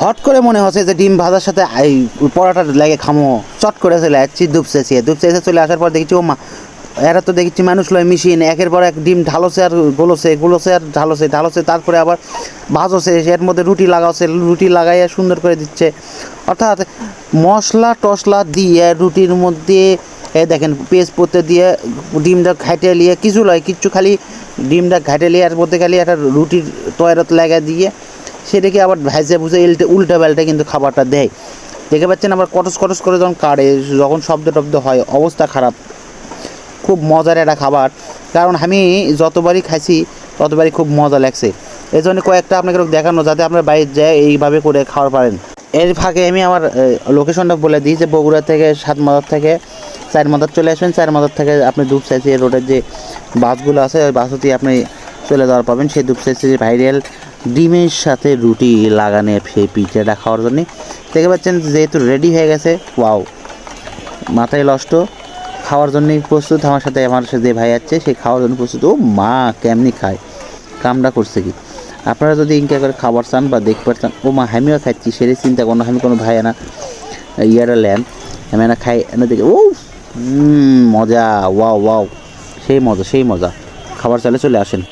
Hot করে মনে হচ্ছে যে ডিম ভাজার সাথে এই পরোটা লাগে খামো, চট করে চলে যাচ্ছি দুপসে চলে আসার পর দেখছি ও মা, এরা তো দেখছি মানুষ লয় মেশিন, একের পর এক ডিম ঢালোছে আর গোলোছে আর ঢালোছে, তারপরে আবার ভাজছে, এর মধ্যে রুটি লাগাইয়া সুন্দর করে দিচ্ছে। অর্থাৎ মশলা টশলা দিয়ে রুটির মধ্যে দেখেন পেস্ট পড়তে দিয়ে ডিমটা ঘাটে নিয়ে কিচ্ছু খালি ডিমটা ঘাটে নিয়ে এর মধ্যে খালি একটা রুটির তয়রত লাগা দিয়ে সেটাকে আবার ভেজে ভুজে উল্টা পাল্টা কিন্তু খাবারটা দেয়। দেখে পাচ্ছেন আবার কটস করে যখন কাটে, যখন শব্দ টব্দ হয়, অবস্থা খারাপ। খুব মজার একটা খাবার, কারণ আমি যতবারই খাইছি ততবারই খুব মজা লাগছে। এই জন্য কয়েকটা আপনাকে দেখানো যাতে আপনার বাইরে যায় এইভাবে করে খাওয়ার পারেন। এর ফাঁকে আমি আমার লোকেশনটা বলে দিই যে বগুড়া থেকে 7 মাদার থেকে 4 মাদার চলে আসবেন। 4 মাদার থেকে আপনি দুপচাঁচি রোডের যে বাসগুলো আছে ওই বাসটি আপনি চলে যাওয়ার পাবেন সেই দুপচাঁচি ভাইরাল ডিমের সাথে রুটি লাগানো সেই পিঠাটা খাওয়ার জন্য। দেখতে পাচ্ছেন যেহেতু রেডি হয়ে গেছে, ওয়াও, মাথায় নষ্ট, খাওয়ার জন্যই প্রস্তুত। আমার সাথে যে ভাই আছে সে খাওয়ার জন্য প্রস্তুত। ও মা, কেমনি খায়, কামটা করছে কি। আপনারা যদি ইনকা করে খাবার চান বা দেখতে পারতেন, ও মা আমিও খাচ্ছি, সেটাই চিন্তা করুন। আমি কোনো ভাই না ইয়ারা ল্যান আমি না খাই এনে দেখি, ও মজা, ওয়াও, সেই মজা খাবার চালে চলে আসেন।